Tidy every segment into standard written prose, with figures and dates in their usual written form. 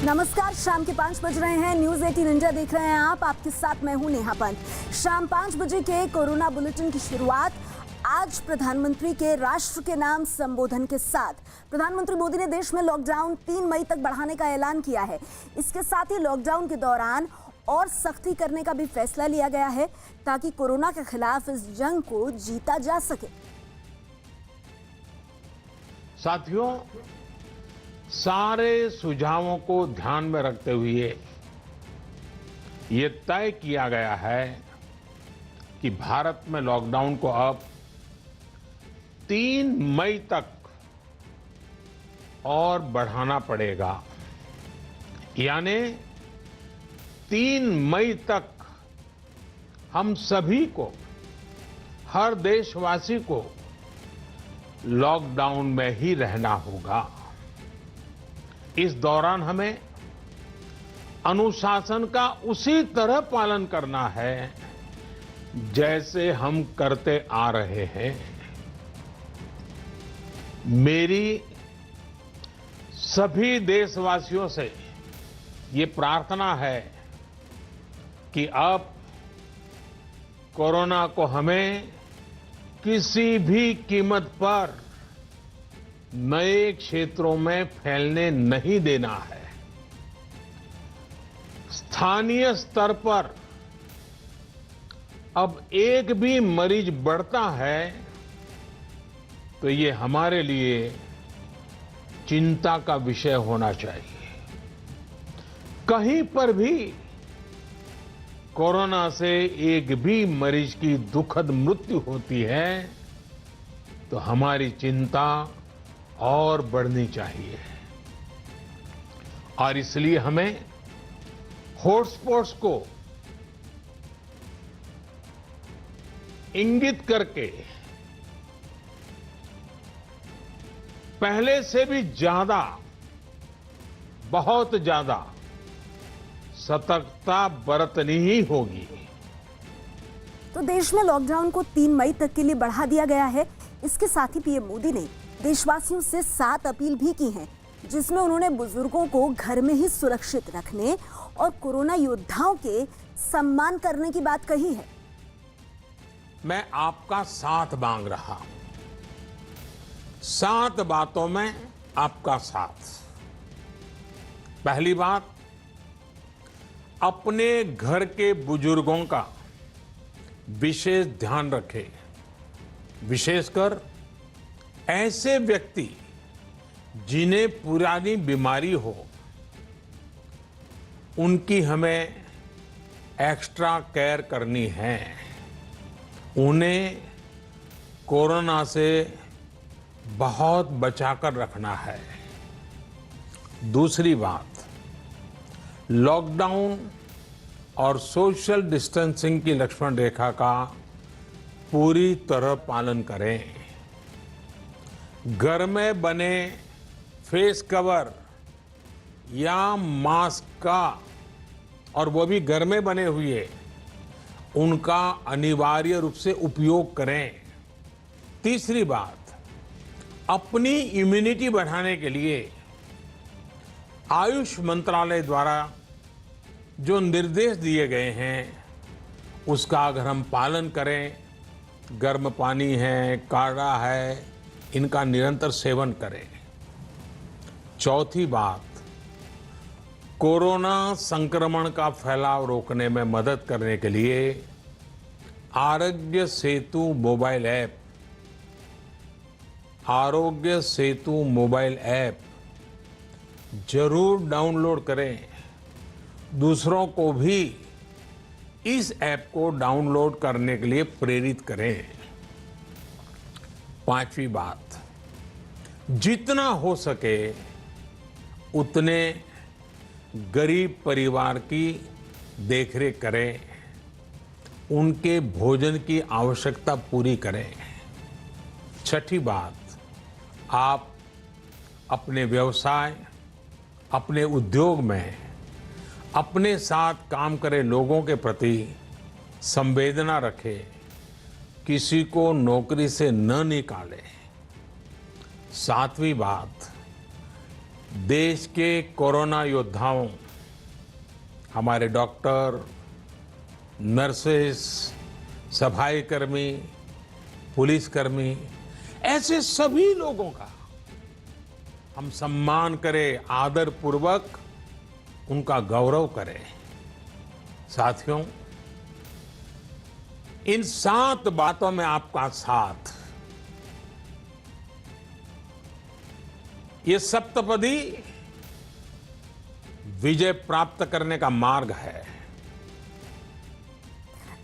नमस्कार, शाम के 5 बज रहे हैं। न्यूज 18 इंडिया देख रहे हैं आप। आपके साथ मैं हूं नेहा पंत। शाम 5 बजे के कोरोना बुलेटिन की शुरुआत आज प्रधानमंत्री के राष्ट्र के नाम संबोधन के साथ। प्रधानमंत्री मोदी ने देश में लॉकडाउन 3 मई तक बढ़ाने का ऐलान किया है। इसके साथ ही लॉकडाउन के दौरान और सख्ती करने का भी फैसला लिया गया है ताकि कोरोना के खिलाफ इस जंग को जीता जा सके। साथियों, सारे सुझावों को ध्यान में रखते हुए ये तय किया गया है कि भारत में लॉकडाउन को अब 3 मई तक और बढ़ाना पड़ेगा। यानी 3 मई तक हम सभी को, हर देशवासी को लॉकडाउन में ही रहना होगा। इस दौरान हमें अनुशासन का उसी तरह पालन करना है जैसे हम करते आ रहे हैं। मेरी सभी देशवासियों से ये प्रार्थना है कि अब कोरोना को हमें किसी भी कीमत पर नए क्षेत्रों में फैलने नहीं देना है। स्थानीय स्तर पर अब एक भी मरीज बढ़ता है तो ये हमारे लिए चिंता का विषय होना चाहिए। कहीं पर भी कोरोना से एक भी मरीज की दुखद मृत्यु होती है तो हमारी चिंता और बढ़नी चाहिए। और इसलिए हमें हॉटस्पॉट्स को इंगित करके पहले से भी ज्यादा, बहुत ज्यादा सतर्कता बरतनी ही होगी। तो देश में लॉकडाउन को 3 मई तक के लिए बढ़ा दिया गया है। इसके साथ ही पीएम मोदी ने देशवासियों से 7 अपील भी की हैं, जिसमें उन्होंने बुजुर्गों को घर में ही सुरक्षित रखने और कोरोना योद्धाओं के सम्मान करने की बात कही है। मैं आपका साथ मांग रहा हूं, 7 बातों में आपका साथ। पहली बात, अपने घर के बुजुर्गों का विशेष ध्यान रखें। विशेषकर ऐसे व्यक्ति जिन्हें पुरानी बीमारी हो, उनकी हमें एक्स्ट्रा केयर करनी है। उन्हें कोरोना से बहुत बचाकर रखना है। दूसरी बात, लॉकडाउन और सोशल डिस्टेंसिंग की लक्ष्मण रेखा का पूरी तरह पालन करें। घर में बने फेस कवर या मास्क का, और वो भी घर में बने हुए, उनका अनिवार्य रूप से उपयोग करें। तीसरी बात, अपनी इम्यूनिटी बढ़ाने के लिए आयुष मंत्रालय द्वारा जो निर्देश दिए गए हैं उसका अगर हम पालन करें, गर्म पानी है, काढ़ा है, इनका निरंतर सेवन करें। चौथी बात, कोरोना संक्रमण का फैलाव रोकने में मदद करने के लिए Aarogya Setu mobile app, Aarogya Setu mobile app जरूर डाउनलोड करें। दूसरों को भी इस ऐप को डाउनलोड करने के लिए प्रेरित करें। पांचवी बात, जितना हो सके उतने गरीब परिवार की देखरेख करें, उनके भोजन की आवश्यकता पूरी करें। छठी बात, आप अपने व्यवसाय, अपने उद्योग में अपने साथ काम करे लोगों के प्रति संवेदना रखें, किसी को नौकरी से न निकाले। सातवीं बात, देश के कोरोना योद्धाओं, हमारे डॉक्टर, नर्सेस, सफाई कर्मी, पुलिसकर्मी, ऐसे सभी लोगों का हम सम्मान करें, आदर पूर्वक उनका गौरव करें। साथियों, इन 7 बातों में आपका साथ, ये सप्तपदी विजय प्राप्त करने का मार्ग है।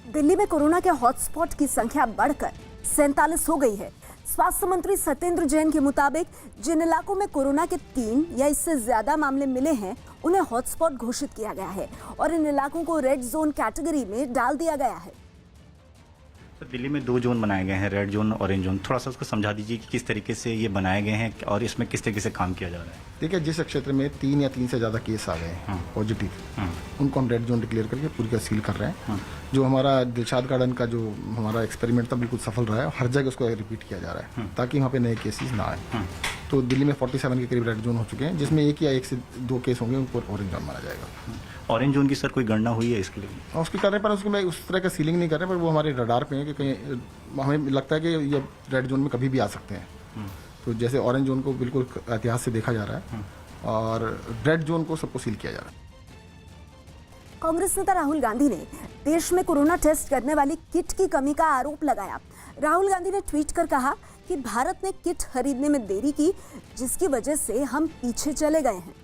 दिल्ली में कोरोना के हॉटस्पॉट की संख्या बढ़कर 47 हो गई है। स्वास्थ्य मंत्री सत्येंद्र जैन के मुताबिक जिन इलाकों में कोरोना के 3 या इससे ज्यादा मामले मिले हैं, उन्हें हॉटस्पॉट घोषित किया गया है और इन इलाकों को रेड जोन कैटेगरी में डाल दिया गया है। तो दिल्ली में 2 जोन बनाए गए हैं, रेड जोन, ऑरेंज जोन। थोड़ा सा उसको समझा दीजिए कि किस तरीके से ये बनाए गए हैं और इसमें किस तरीके से काम किया जा रहा है। देखिए, जिस क्षेत्र में 3 या 3 से ज़्यादा केस आ गए हैं पॉजिटिव, उनको हम रेड जोन डिक्लेयर करके पूरी का सील कर रहे हैं। जो हमारा दिलशाद गार्डन का जो हमारा एक्सपेरिमेंट था, बिल्कुल सफल रहा है। हर जगह उसको रिपीट किया जा रहा है ताकि वहाँ पे नए केसेस ना आए। तो दिल्ली में 47 के करीब रेड जोन हो चुके हैं, जिसमें 1 या 1 से 2 केस होंगे, उनको ऑरेंज जोन माना जाएगा। ऑरेंज जोन की सर कोई गणना हुई है इसके लिए? और उसके करने पर उसको मैं उस तरह का सीलिंग नहीं कर रहे, पर वो हमारे रडार पे है कि कहीं हमें लगता है कि ये रेड जोन में कभी भी आ सकते हैं। तो जैसे ऑरेंज जोन को बिल्कुल इतिहास से देखा जा रहा है और रेड जोन को सबको सील किया जा रहा है। कांग्रेस नेता राहुल गांधी ने देश में कोरोना टेस्ट करने वाली किट की कमी का आरोप लगाया। राहुल गांधी ने ट्वीट कर कहा कि भारत ने किट खरीदने में देरी की, जिसकी वजह से हम पीछे चले गए हैं।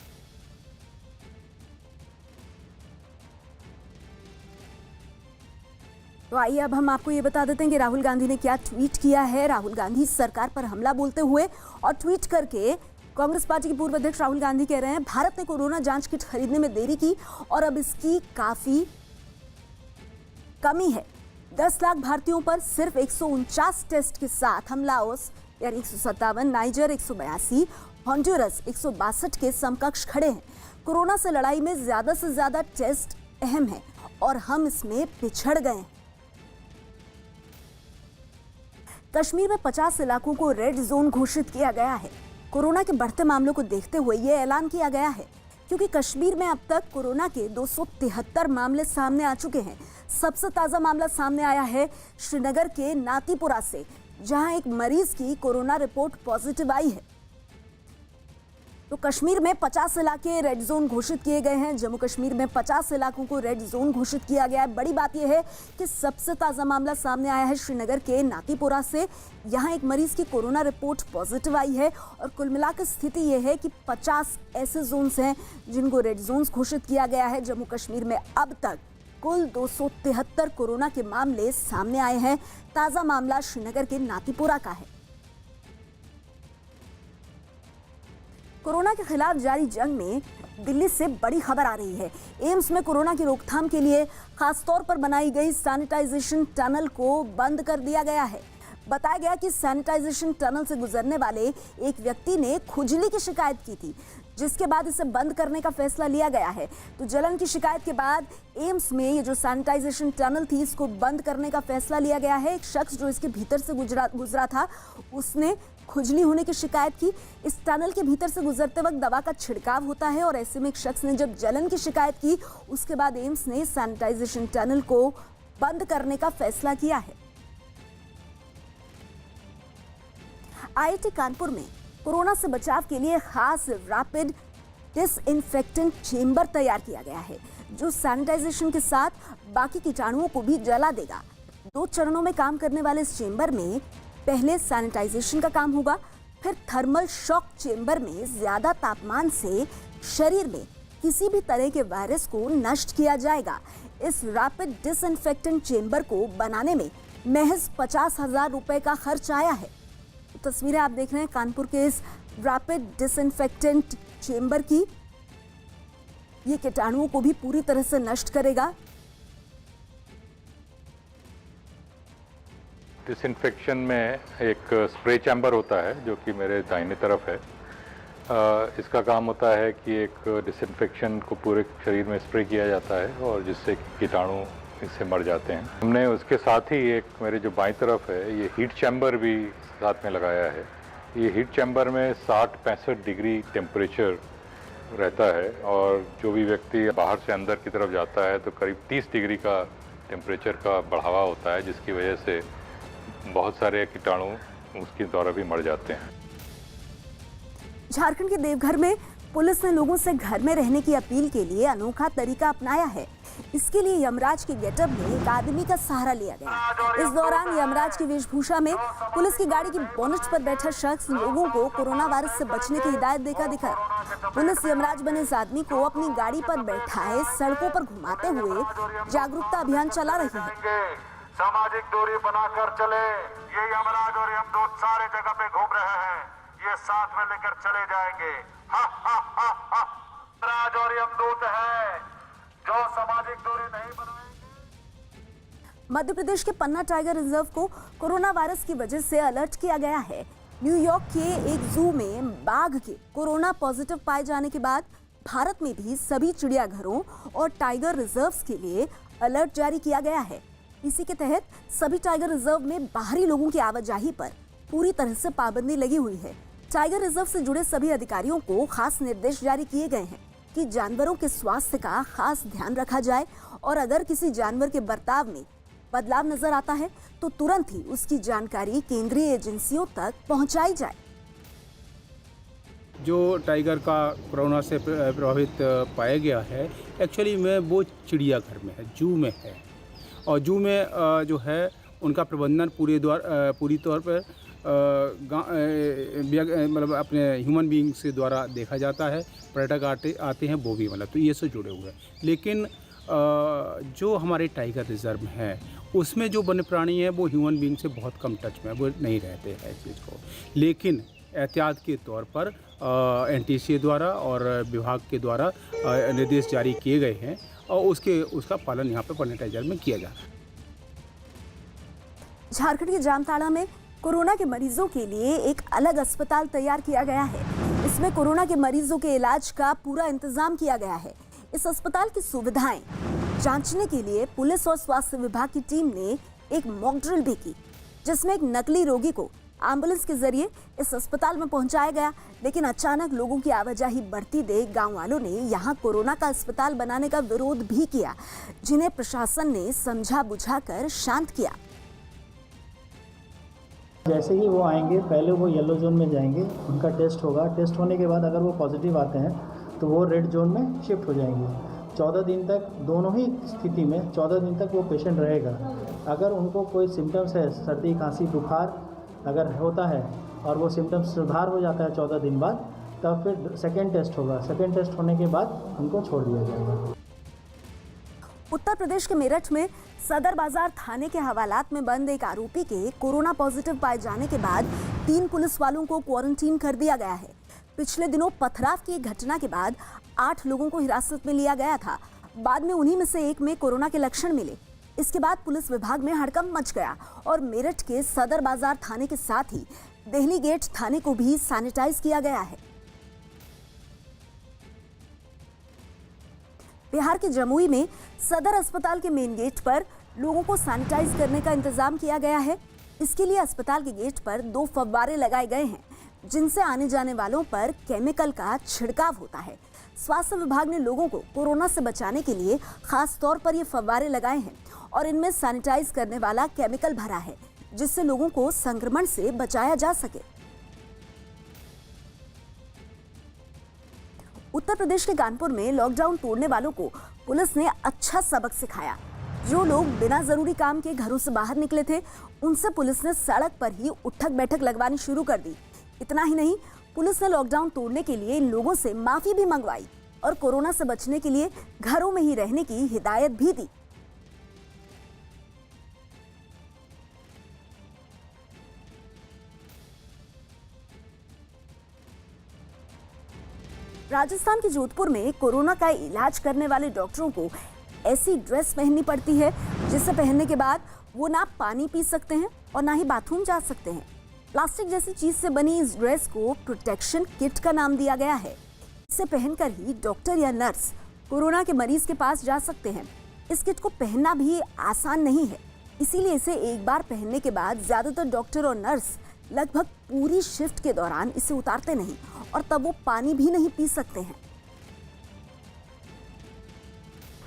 तो आइए अब हम आपको ये बता देते हैं कि राहुल गांधी ने क्या ट्वीट किया है। राहुल गांधी सरकार पर हमला बोलते हुए और ट्वीट करके कांग्रेस पार्टी के पूर्व अध्यक्ष राहुल गांधी कह रहे हैं, भारत ने कोरोना जांच किट खरीदने में देरी की और अब इसकी काफी कमी है। 10 लाख भारतीयों पर सिर्फ 149 टेस्ट के साथ हम लाओस यानी 157, नाइजर 182, हॉन्डुरस 162 के समकक्ष खड़े हैं। कोरोना से लड़ाई में ज्यादा से ज्यादा टेस्ट अहम है और हम इसमें पिछड़ गए हैं। कश्मीर में 50 इलाकों को रेड जोन घोषित किया गया है। कोरोना के बढ़ते मामलों को देखते हुए यह ऐलान किया गया है, क्योंकि कश्मीर में अब तक कोरोना के 273 मामले सामने आ चुके हैं। सबसे ताजा मामला सामने आया है श्रीनगर के नातीपुरा से, जहां एक मरीज की कोरोना रिपोर्ट पॉजिटिव आई है। तो कश्मीर में 50 इलाके रेड जोन घोषित किए गए हैं। जम्मू कश्मीर में 50 इलाकों को रेड जोन घोषित किया गया है। बड़ी बात यह है कि सबसे ताजा मामला सामने आया है श्रीनगर के नातीपुरा से। यहां एक मरीज की कोरोना रिपोर्ट पॉजिटिव आई है और कुल मिलाकर स्थिति यह है कि 50 ऐसे जोन्स हैं जिनको रेड जोन्स घोषित किया गया है। जम्मू कश्मीर में अब तक कुल 273 कोरोना के मामले सामने आए हैं। ताजा मामला श्रीनगर के नातीपुरा का है। कोरोना के खिलाफ जारी जंग में दिल्ली से बड़ी खबर आ रही है। एम्स में कोरोना की रोकथाम के लिए खासतौर पर बनाई गई सैनिटाइजेशन टनल को बंद कर दिया गया है। बताया गया कि सैनिटाइजेशन टनल से गुजरने वाले एक व्यक्ति ने खुजली की शिकायत की थी, जिसके बाद इसे बंद करने का फैसला लिया गया है। तो जलन की शिकायत के बाद एम्स में ये जो सैनिटाइजेशन टनल थी, इसको बंद करने का फैसला लिया गया है। एक शख्स जो इसके भीतर से गुजरा था, उसने खुजली होने की शिकायत की। इस टनल के भीतर से गुजरते वक्त दवा का छिड़काव होता है और ऐसे में एक शख्स ने जब जलन की शिकायत की, उसके बाद एम्स ने सैनिटाइजेशन टनल को बंद करने का फैसला किया है। आईआईटी कानपुर में कोरोना से बचाव के लिए खास रैपिड डिसइंफेक्टेंट चेंबर तैयार किया गया है, जो सैनिटाइजेशन के साथ बाकी कीटाणुओं को भी जला देगा। 2 चरणों में काम करने वाले इस चेंबर में पहले सैनिटाइजेशन का काम होगा, फिर थर्मल शॉक चेंबर में ज्यादा तापमान से शरीर में किसी भी तरह के वायरस को नष्ट किया जाएगा। इस रैपिड डिसइंफेक्टेंट चेंबर को बनाने में महज 50,000 रुपए का खर्च आया है। तो तस्वीरें आप देख रहे हैं कानपुर के इस रैपिड डिसइंफेक्टेंट चेंबर की। ये कीटाणुओं को भी पूरी तरह से नष्ट करेगा। डिसइंफेक्शन में एक स्प्रे चैम्बर होता है जो कि मेरे दाहिने तरफ है। इसका काम होता है कि एक डिसइंफेक्शन को पूरे शरीर में स्प्रे किया जाता है और जिससे कीटाणु इससे मर जाते हैं। हमने उसके साथ ही एक मेरे जो बाईं तरफ है ये हीट चैम्बर भी साथ में लगाया है। ये हीट चैम्बर में 60-65 डिग्री टेम्परेचर रहता है और जो भी व्यक्ति बाहर से अंदर की तरफ जाता है तो करीब 30 डिग्री का टेम्परेचर का बढ़ावा होता है, जिसकी वजह से बहुत सारे कीटाणु उसके द्वारा भी मर जाते हैं। झारखंड के देवघर में पुलिस ने लोगों से घर में रहने की अपील के लिए अनोखा तरीका अपनाया है। इसके लिए यमराज के गेटअप में एक आदमी का सहारा लिया गया। इस दौरान यमराज की वेशभूषा में पुलिस की गाड़ी की बोनट पर बैठा शख्स लोगों को कोरोना वायरस से बचने की हिदायत देकर दिखा। पुलिस यमराज बने इस आदमी को अपनी गाड़ी पर बैठाए सड़कों पर घुमाते हुए जागरूकता अभियान चला रही है। सामाजिक दूरी बनाकर चले, ये यमराज और यमदूत सारे जगह पे घूम रहे हैं, ये साथ में लेकर चले जाएंगे। यमराज और यमदूत है जो सामाजिक दूरी नहीं बनाएंगे। मध्य प्रदेश के पन्ना टाइगर रिजर्व को कोरोना वायरस की वजह से अलर्ट किया गया है। न्यूयॉर्क के एक जू में बाघ के कोरोना पॉजिटिव पाए जाने के बाद भारत में भी सभी चिड़ियाघरों और टाइगर रिजर्व्स के लिए अलर्ट जारी किया गया है। इसी के तहत सभी टाइगर रिजर्व में बाहरी लोगों की आवाजाही पर पूरी तरह से पाबंदी लगी हुई है। टाइगर रिजर्व से जुड़े सभी अधिकारियों को खास निर्देश जारी किए गए हैं कि जानवरों के स्वास्थ्य का खास ध्यान रखा जाए और अगर किसी जानवर के बर्ताव में बदलाव नजर आता है तो तुरंत ही उसकी जानकारी केंद्रीय एजेंसियों तक पहुंचाई जाए। जो टाइगर का कोरोना से प्रभावित पाया गया है, एक्चुअली में वो चिड़ियाघर में है, जू में है। और जू में जो है उनका प्रबंधन पूरी तौर पर मतलब अपने ह्यूमन बीइंग्स के द्वारा देखा जाता है। पर्यटक आते हैं वो भी मतलब तो ये से जुड़े हुए हैं। लेकिन जो हमारे टाइगर रिजर्व हैं उसमें जो वन्य प्राणी हैं वो ह्यूमन बीइंग से बहुत कम टच में वो नहीं रहते हैं इस चीज़ को। लेकिन एहतियात के तौर पर एनटीसी द्वारा और विभाग के द्वारा निर्देश जारी किए गए हैं और उसका पालन यहाँ पे पन्ना टाइगर में किया जा रहा है। झारखंड के जामताड़ा में कोरोना के मरीजों के लिए एक अलग अस्पताल तैयार किया गया है। इसमें कोरोना के मरीजों के इलाज का पूरा इंतजाम किया गया है। इस अस्पताल की सुविधाएं जांचने के लिए पुलिस और स्वास्थ्य विभाग की टीम ने एक मॉक ड्रिल भी की, जिसमें एक नकली रोगी को एम्बुलेंस के जरिए इस अस्पताल में पहुंचाया गया। लेकिन अचानक लोगों की आवाजाही बढ़ती देख गांव वालों ने यहां कोरोना का अस्पताल बनाने का विरोध भी किया, जिन्हें प्रशासन ने समझा बुझाकर शांत किया। जैसे ही वो आएंगे पहले वो येलो जोन में जाएंगे, उनका टेस्ट होगा। टेस्ट होने के बाद अगर वो पॉजिटिव आते हैं तो वो रेड जोन में शिफ्ट हो जाएंगे। 14 दिन तक दोनों ही स्थिति में 14 दिन तक वो पेशेंट रहेगा। अगर उनको कोई सिम्टम्स है, सर्दी खांसी बुखार अगर होता है और वो सिम्टम्स सुधार हो जाता है 14 दिन बाद, तब फिर सेकेंड टेस्ट होगा। सेकेंड टेस्ट होने के बाद उनको छोड़ दिया जाएगा। उत्तर प्रदेश के मेरठ में सदर बाजार थाने के हवालात में बंद एक आरोपी के कोरोना पॉजिटिव पाए जाने के बाद 3 पुलिस वालों को क्वारंटीन कर दिया गया है। पिछले दिनों पथराव की घटना के बाद 8 लोगों को हिरासत में लिया गया था। बाद में उन्हीं में से एक में कोरोना के लक्षण मिले। इसके बाद पुलिस विभाग में हड़कंप मच गया और मेरठ के सदर बाजार थाने के साथ ही देहली गेट थाने को भी सैनिटाइज किया गया है। बिहार के जमुई में सदर अस्पताल के मेन गेट पर लोगों को सैनिटाइज करने का इंतजाम किया गया है। इसके लिए अस्पताल के गेट पर 2 फव्वारे लगाए गए हैं, जिनसे आने जाने वालों पर केमिकल का छिड़काव होता है। स्वास्थ्य विभाग ने लोगों को कोरोना से बचाने के लिए खास तौर पर ये फव्वारे लगाए हैं और इनमें सैनिटाइज करने वाला केमिकल भरा है, जिससे लोगों को संक्रमण से बचाया जा सके। उत्तर प्रदेश के कानपुर में लॉकडाउन तोड़ने वालों को पुलिस ने अच्छा सबक सिखाया। जो लोग बिना जरूरी काम के घरों से बाहर निकले थे, उनसे पुलिस ने सड़क पर ही उठक बैठक लगवानी शुरू कर दी। इतना ही नहीं, पुलिस ने लॉकडाउन तोड़ने के लिए इन लोगों से माफी भी मंगवाई और कोरोना से बचने के लिए घरों में ही रहने की हिदायत भी दी। राजस्थान के जोधपुर में कोरोना का इलाज करने वाले डॉक्टरों को ऐसी ड्रेस पहननी पड़ती है जिसे पहनने के बाद वो ना पानी पी सकते हैं और ना ही बाथरूम जा सकते हैं। प्लास्टिक जैसी चीज से बनी इस ड्रेस को प्रोटेक्शन किट का नाम दिया गया है। इसे पहनकर ही डॉक्टर या नर्स कोरोना के मरीज के पास जा सकते हैं। इस किट को पहनना भी आसान नहीं है, इसीलिए इसे एक बार पहनने के बाद ज्यादातर डॉक्टर और नर्स लगभग पूरी शिफ्ट के दौरान इसे उतारते नहीं और तब वो पानी भी नहीं पी सकते हैं।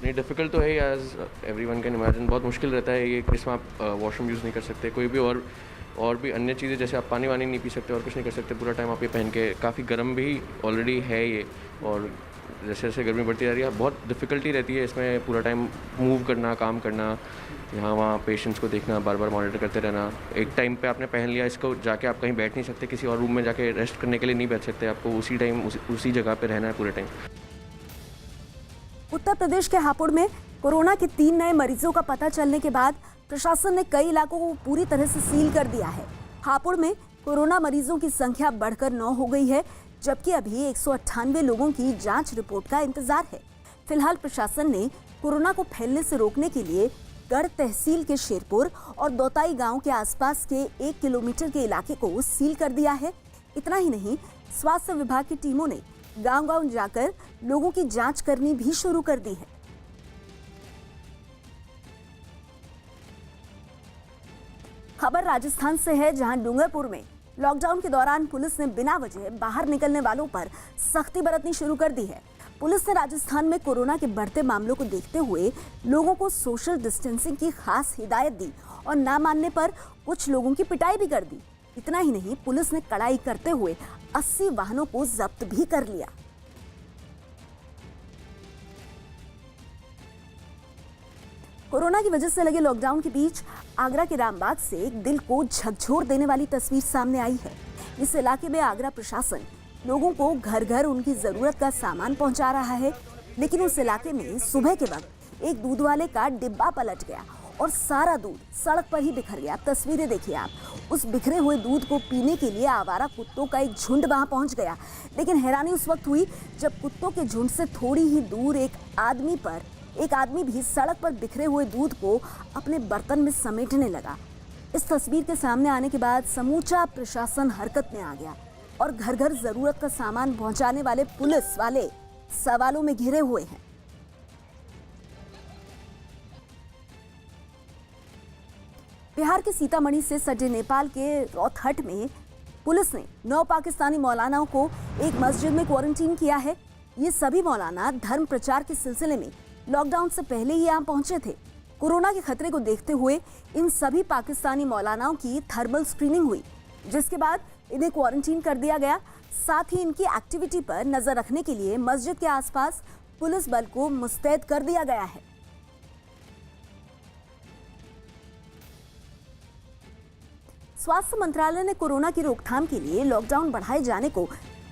नहीं, डिफ़िकल्ट तो है ही, एज एवरीवन कैन इमेजिन। बहुत मुश्किल रहता है ये, इसमें आप वॉशरूम यूज़ नहीं कर सकते, कोई भी और भी अन्य चीज़ें, जैसे आप पानी वानी नहीं पी सकते और कुछ नहीं कर सकते पूरा टाइम आप ये पहन के। काफ़ी गर्म भी ऑलरेडी है ये, और जैसे जैसे गर्मी बढ़ती जा रही है बहुत डिफ़िकल्टी रहती है इसमें पूरा टाइम मूव करना, काम करना, यहाँ वहाँ पेशेंट्स को देखना, बार बार मॉनिटर करते रहना। एक टाइम पे आपने पहन लिया इसको, जाके आप कहीं बैठ नहीं सकते, किसी और रूम में जाके रेस्ट करने के लिए नहीं बैठ सकते, आपको उसी टाइम उसी जगह पे रहना है पूरे टाइम। उत्तर प्रदेश के हापुड़ में कोरोना के 3 नए मरीजों का पता चलने के बाद प्रशासन ने कई इलाकों को पूरी तरह से सील कर दिया है। हापुड़ में कोरोना मरीजों की संख्या बढ़कर 9 हो गई है, जबकि अभी 198 लोगों की जांच रिपोर्ट का इंतजार है। फिलहाल प्रशासन ने कोरोना को फैलने से रोकने के लिए गढ़ तहसील के शेरपुर और दोताई गांव के आसपास के 1 किलोमीटर के इलाके को सील कर दिया है। इतना ही नहीं, स्वास्थ्य विभाग की टीमों ने गांव-गांव जाकर लोगों की जांच करनी भी शुरू कर दी है। खबर राजस्थान से है, जहां डूंगरपुर में लॉकडाउन के दौरान पुलिस ने बिना वजह बाहर निकलने वालों पर सख्ती बरतनी शुरू कर दी है। पुलिस ने राजस्थान में कोरोना के बढ़ते मामलों को देखते हुए लोगों को सोशल डिस्टेंसिंग की खास हिदायत दी और ना मानने पर कुछ लोगों की पिटाई भी कर दी। इतना ही नहीं, पुलिस ने कड़ाई करते हुए 80 वाहनों को जब्त भी कर लिया। कोरोना की वजह से लगे लॉकडाउन के बीच आगरा के रामबाग से एक दिल को झकझोर देने वाली तस्वीर सामने आई है। इस इलाके में आगरा प्रशासन लोगों को घर घर उनकी जरूरत का सामान पहुंचा रहा है, लेकिन उस इलाके में सुबह के वक्त एक दूध वाले का डिब्बा पलट गया और सारा दूध सड़क पर ही बिखर गया। तस्वीरें देखिए आप, उस बिखरे हुए दूध को पीने के लिए आवारा कुत्तों का एक झुंड वहां पहुंच गया। लेकिन हैरानी उस वक्त हुई जब कुत्तों के झुंड से थोड़ी ही दूर एक आदमी भी सड़क पर बिखरे हुए दूध को अपने बर्तन में समेटने लगा। इस तस्वीर के सामने आने के बाद समूचा प्रशासन हरकत में आ गया और घर घर जरूरत का सामान पहुंचाने वाले पुलिस वाले सवालों में घिरे हुए हैं। बिहार के सीतामढ़ी से सटे नेपाल के रौतहट में पुलिस ने 9 पाकिस्तानी मौलानाओं को एक मस्जिद में क्वारंटीन किया है। ये सभी मौलाना धर्म प्रचार के सिलसिले में लॉकडाउन से पहले ही यहाँ पहुंचे थे। कोरोना के खतरे को देखते हुए इन सभी पाकिस्तानी मौलानाओं की थर्मल स्क्रीनिंग हुई, जिसके बाद इन्हें क्वारंटीन कर दिया गया। साथ ही इनकी एक्टिविटी पर नजर रखने के लिए मस्जिद के आसपास पुलिस बल को मुस्तैद कर दिया गया है। स्वास्थ्य मंत्रालय ने कोरोना की रोकथाम के लिए लॉकडाउन बढ़ाए जाने को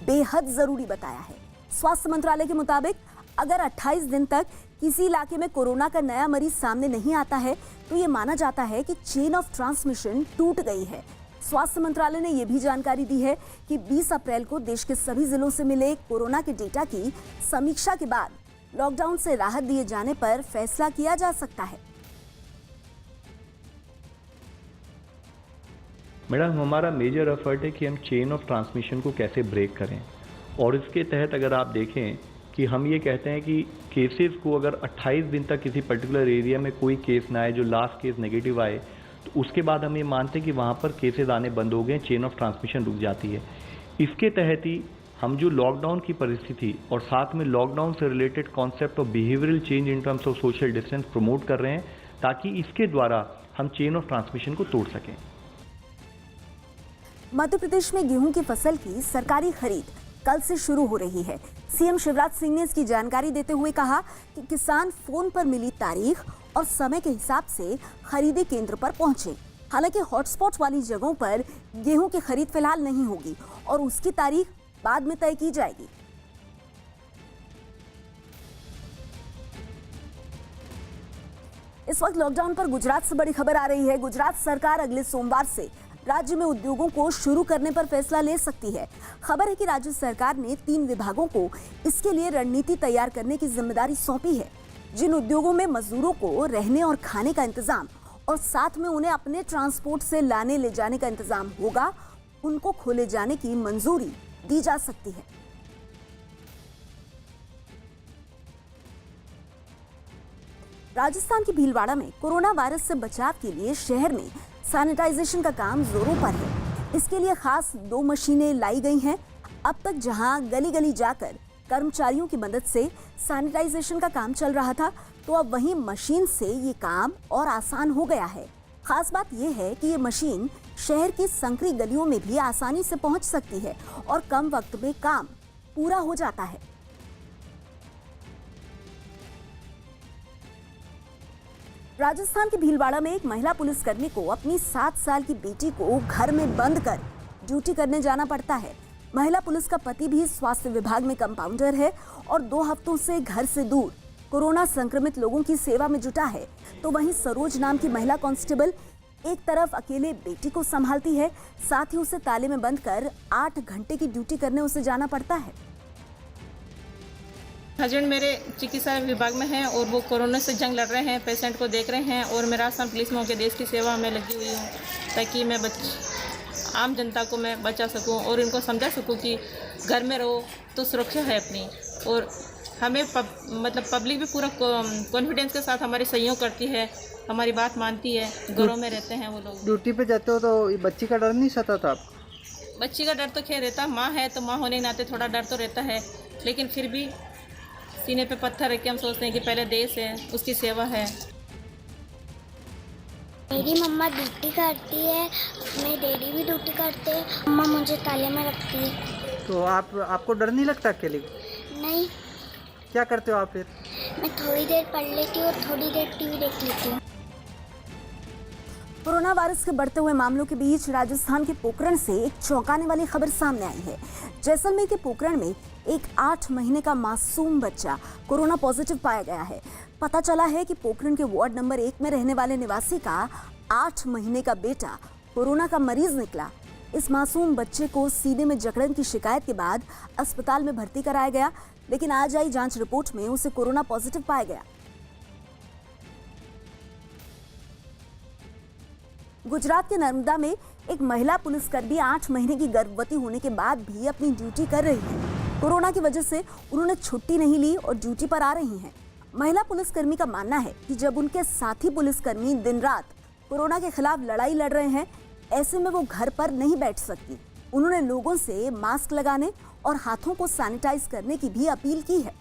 बेहद जरूरी बताया है। स्वास्थ्य मंत्रालय के मुताबिक अगर 28 दिन तक किसी इलाके में कोरोना का नया मरीज सामने नहीं आता है तो ये माना जाता है कि चेन ऑफ ट्रांसमिशन टूट गई है। स्वास्थ्य मंत्रालय ने यह भी जानकारी दी है कि 20 अप्रैल को देश के सभी जिलों से मिले कोरोना के डेटा की समीक्षा के बाद लॉकडाउन से राहत दिए जाने पर फैसला किया जा सकता है। मैडम, हमारा मेजर एफर्ट है कि हम चेन ऑफ ट्रांसमिशन को कैसे ब्रेक करें, और इसके तहत अगर आप देखें कि हम ये कहते हैं कि केसेस को अगर 28 दिन तक किसी पर्टिकुलर एरिया में कोई केस ना आए, जो लास्ट केस नेगेटिव आए, तो उसके बाद हम ये मानते हैं कि वहाँ पर केसेस आने बंद हो गए, चेन ऑफ ट्रांसमिशन रुक जाती है। इसके तहत ही हम जो लॉकडाउन की परिस्थिति और साथ में लॉकडाउन से related concept of behavioural change in terms of social distance promote कर रहे हैं, ताकि इसके द्वारा हम चेन ऑफ ट्रांसमिशन को तोड़ सकें। मध्य प्रदेश में गेहूं की फसल की सरकारी खरीद कल से शुरू हो रही है। सीएम शिवराज सिंह ने इसकी जानकारी देते हुए कहा कि किसान फोन पर मिली तारीख और समय के हिसाब से खरीदी केंद्र पर पहुंचे। हालांकि हॉटस्पॉट वाली जगहों पर गेहूं की खरीद फिलहाल नहीं होगी और उसकी तारीख बाद में तय की जाएगी। इस वक्त लॉकडाउन पर गुजरात से बड़ी खबर आ रही है। गुजरात सरकार अगले सोमवार से राज्य में उद्योगों को शुरू करने पर फैसला ले सकती है। खबर है कि राज्य सरकार ने 3 विभागों को इसके लिए रणनीति तैयार करने की जिम्मेदारी सौंपी है। जिन उद्योगों में मजदूरों को रहने और खाने का इंतजाम और साथ में उन्हें अपने ट्रांसपोर्ट से लाने ले जाने का इंतजाम होगा, उनको खोले जाने की मंजूरी दी जा सकती है। राजस्थान के भीलवाड़ा में कोरोना वायरस से बचाव के लिए शहर में सैनिटाइजेशन का काम जोरों पर है। इसके लिए खास 2 मशीनें लाई गई हैं। अब तक जहां गली गली जाकर कर्मचारियों की मदद से सैनिटाइजेशन का काम चल रहा था, तो अब वहीं मशीन से ये काम और आसान हो गया है। खास बात यह है कि ये मशीन शहर की संकरी गलियों में भी आसानी से पहुंच सकती है और कम वक्त में काम पूरा हो जाता है। राजस्थान के भीलवाड़ा में एक महिला पुलिसकर्मी को अपनी 7 साल की बेटी को घर में बंद कर ड्यूटी करने जाना पड़ता है। महिला पुलिस का पति भी स्वास्थ्य विभाग में कंपाउंडर है और 2 हफ्तों से घर से दूर कोरोना संक्रमित लोगों की सेवा में जुटा है। तो वहीं सरोज नाम की महिला कांस्टेबल एक तरफ अकेले बेटी को संभालती है, साथ ही उसे ताले में बंद कर 8 घंटे की ड्यूटी करने उसे जाना पड़ता है। हस्बैंड मेरे चिकित्सा विभाग में हैं और वो कोरोना से जंग लड़ रहे हैं, पेशेंट को देख रहे हैं और मैं राजस्थान पुलिस में होकर देश की सेवा में लगी हुई हूँ ताकि मैं आम जनता को मैं बचा सकूँ और इनको समझा सकूँ कि घर में रहो तो सुरक्षा है अपनी। और हमें पब्लिक भी पूरा कॉन्फिडेंस के साथ हमारी सहयोग करती है, हमारी बात मानती है, घरों में रहते हैं वो लोग। ड्यूटी पे जाते हो तो बच्ची का डर नहीं सताता आप? बच्ची का डर तो खैर रहता, माँ है तो माँ होने के नाते थोड़ा डर तो रहता है, लेकिन फिर भी सीने पे पत्थर रख के हम सोचते हैं कि पहले देश है, उसकी सेवा है। मेरी मम्मा ड्यूटी करती है, मेरे डैडी भी ड्यूटी करते हैं, मम्मा मुझे ताले में रखती है। तो आपको डर नहीं लगता अकेले? नहीं। क्या करते हो आप फिर? मैं थोड़ी देर पढ़ लेती हूँ और थोड़ी देर टीवी देख लेती हूँ। कोरोना वायरस के बढ़ते हुए मामलों के बीच राजस्थान के पोखरण से एक चौंकाने वाली खबर सामने आई है। जैसलमेर के पोखरण में एक 8 महीने का मासूम बच्चा कोरोना पॉजिटिव पाया गया है। पता चला है कि पोखरण के वार्ड नंबर 1 में रहने वाले निवासी का 8 महीने का बेटा कोरोना का मरीज निकला। इस मासूम बच्चे को सीने में जकड़न की शिकायत के बाद अस्पताल में भर्ती कराया गया, लेकिन आज आई जांच रिपोर्ट में उसे कोरोना पॉजिटिव पाया गया। गुजरात के नर्मदा में एक महिला पुलिसकर्मी 8 महीने की गर्भवती होने के बाद भी अपनी ड्यूटी कर रही है। कोरोना की वजह से उन्होंने छुट्टी नहीं ली और ड्यूटी पर आ रही हैं। महिला पुलिसकर्मी का मानना है कि जब उनके साथी पुलिसकर्मी दिन रात कोरोना के खिलाफ लड़ाई लड़ रहे हैं, ऐसे में वो घर पर नहीं बैठ सकती। उन्होंने लोगों से मास्क लगाने और हाथों को सैनिटाइज करने की भी अपील की है।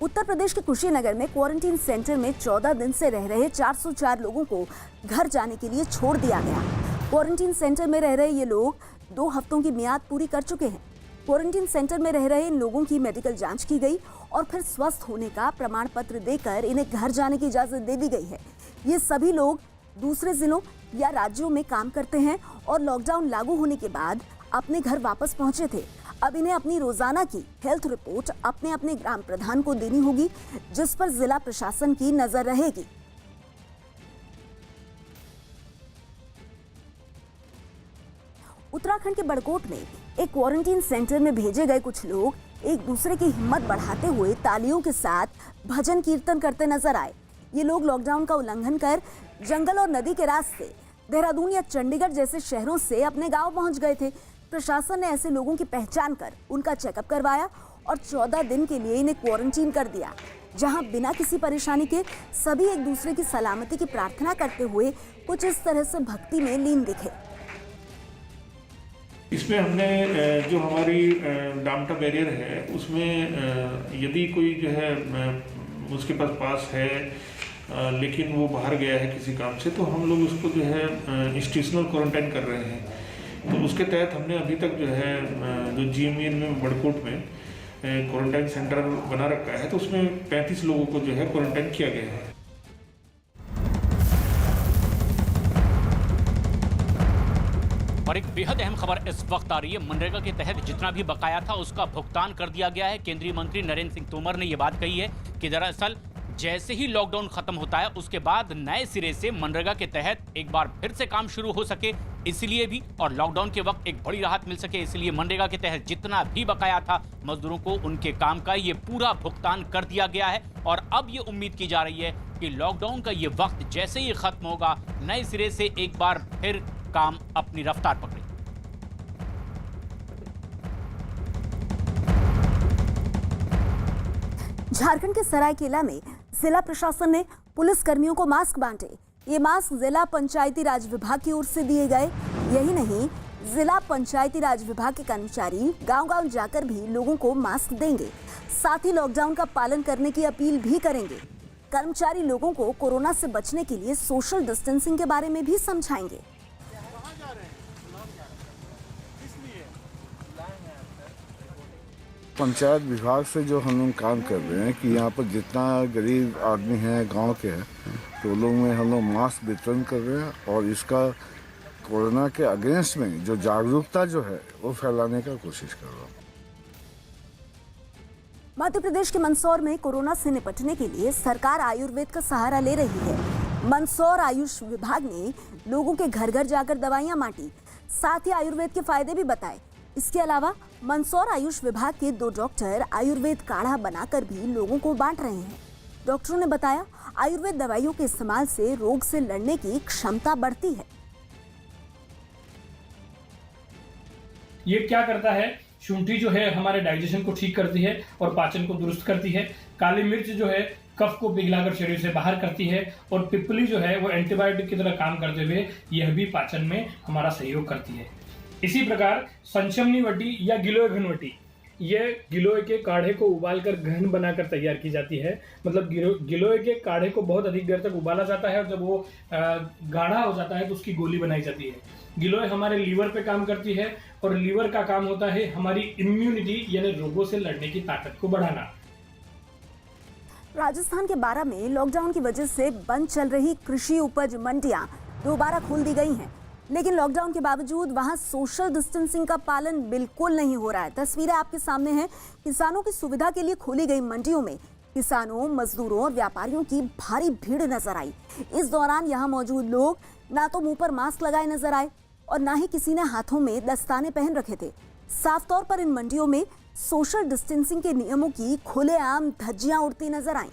उत्तर प्रदेश के कुशीनगर में क्वारंटीन सेंटर में 14 दिन से रह रहे 404 लोगों को घर जाने के लिए छोड़ दिया गया। क्वारंटीन सेंटर में रह रहे ये लोग 2 हफ्तों की मियाद पूरी कर चुके हैं। क्वारंटीन सेंटर में रह रहे इन लोगों की मेडिकल जांच की गई और फिर स्वस्थ होने का प्रमाण पत्र देकर इन्हें घर जाने की इजाजत दे दी गई है। ये सभी लोग दूसरे जिलों या राज्यों में काम करते हैं और लॉकडाउन लागू होने के बाद अपने घर वापस पहुंचे थे। अब इन्हें अपनी रोजाना की हेल्थ रिपोर्ट अपने अपने ग्राम प्रधान को देनी होगी, जिस पर जिला प्रशासन की नजर रहेगी। उत्तराखंड के बड़कोट में एक क्वारंटीन सेंटर में भेजे गए कुछ लोग एक दूसरे की हिम्मत बढ़ाते हुए तालियों के साथ भजन कीर्तन करते नजर आए। ये लोग लॉकडाउन का उल्लंघन कर जंगल और नदी के रास्ते देहरादून या चंडीगढ़ जैसे शहरों से अपने गांव पहुंच गए थे। प्रशासन ने ऐसे लोगों की पहचान कर उनका चेकअप करवाया और 14 दिन के लिए इन्हें क्वारंटीन कर दिया, जहां बिना किसी परेशानी के सभी एक दूसरे की सलामती की प्रार्थना करते हुए कुछ इस तरह से भक्ति में लीन दिखे। इसमें हमने जो हमारी डामटा बैरियर है उसमें यदि कोई जो है उसके पास है लेकिन वो बाहर गया है किसी काम से, तो हम लोग उसको जो है इंस्टीट्यूशनल क्वारंटाइन कर रहे हैं। तो उसके तहत हमने अभी तक जो है जो GMEN में बड़कोट में क्वारंटाइन सेंटर बना रखा है, तो उसमें 35 लोगों को जो है क्वारंटाइन किया गया है। और एक बेहद अहम खबर इस वक्त आ रही है। मनरेगा के तहत जितना भी बकाया था उसका भुगतान कर दिया गया है। केंद्रीय मंत्री नरेंद्र सिंह तोमर ने यह बात कही है कि दरअसल जैसे ही लॉकडाउन खत्म होता है उसके बाद नए सिरे से मनरेगा के तहत एक बार फिर से काम शुरू हो सके, इसलिए भी और लॉकडाउन के वक्त एक बड़ी राहत मिल सके, इसलिए मनरेगा के तहत जितना भी बकाया था मजदूरों को उनके काम का ये पूरा भुगतान कर दिया गया है। और अब ये उम्मीद की जा रही है कि लॉकडाउन का ये वक्त जैसे ही खत्म होगा नए सिरे से एक बार फिर काम अपनी रफ्तार पकड़े। झारखंड के सरायकेला में जिला प्रशासन ने पुलिस कर्मियों को मास्क बांटे। ये मास्क जिला पंचायती राज विभाग की ओर से दिए गए। यही नहीं, जिला पंचायती राज विभाग के कर्मचारी गांव-गांव जाकर भी लोगों को मास्क देंगे। साथ ही लॉकडाउन का पालन करने की अपील भी करेंगे। कर्मचारी लोगों को कोरोना से बचने के लिए सोशल डिस्टेंसिंग के बारे में भी समझाएंगे। पंचायत विभाग से जो हम लोग काम कर रहे हैं कि यहाँ पर जितना गरीब आदमी है गांव के हैं तो लोग में हम लोग मास्क वितरण कर रहे हैं और इसका कोरोना के अगेंस्ट में जो जागरूकता जो है वो फैलाने का कोशिश कर रहा हूँ। मध्य प्रदेश के मंदसौर में कोरोना से निपटने के लिए सरकार आयुर्वेद का सहारा ले रही है। मंदसौर आयुष विभाग ने लोगों के घर घर जाकर दवाइयां बांटी, साथ ही आयुर्वेद के फायदे भी बताए। इसके अलावा मंदसौर आयुष विभाग के 2 डॉक्टर आयुर्वेद काढ़ा बनाकर भी लोगों को बांट रहे हैं। डॉक्टरों ने बताया, आयुर्वेद दवाइयों के इस्तेमाल से रोग से लड़ने की क्षमता बढ़ती है। ये क्या करता है, शुंठी जो है हमारे डाइजेशन को ठीक करती है और पाचन को दुरुस्त करती है। काली मिर्च जो है कफ को पिघलाकर शरीर से बाहर करती है और पिपली जो है वो एंटीबायोटिक की तरह काम करते हुए यह भी पाचन में हमारा सहयोग करती है। इसी प्रकार संशमनी वटी या गिलोय घनवटी, ये गिलोय के काढ़े को उबालकर घन बनाकर तैयार की जाती है। मतलब गिलोय के काढ़े को बहुत अधिक देर तक उबाला जाता है और जब वो गाढ़ा हो जाता है तो उसकी गोली बनाई जाती है। गिलोय हमारे लीवर पे काम करती है और लीवर का काम होता है हमारी इम्यूनिटी यानी रोगों से लड़ने की ताकत को बढ़ाना। राजस्थान के बारां में लॉकडाउन की वजह से बंद चल रही कृषि उपज मंडियां दोबारा खोल दी गई हैं, लेकिन लॉकडाउन के बावजूद वहां सोशल डिस्टेंसिंग का पालन बिल्कुल नहीं हो रहा है। तस्वीरें आपके सामने हैं। किसानों की सुविधा के लिए खोली गई मंडियों में किसानों, मजदूरों और व्यापारियों की भारी भीड़ नजर आई। इस दौरान यहां मौजूद लोग ना तो मुंह पर मास्क लगाए नजर आए और ना ही किसी ने हाथों में दस्ताने पहन रखे थे। साफ तौर पर इन मंडियों में सोशल डिस्टेंसिंग के नियमों की खुलेआम धज्जियां उड़ती नजर आईं।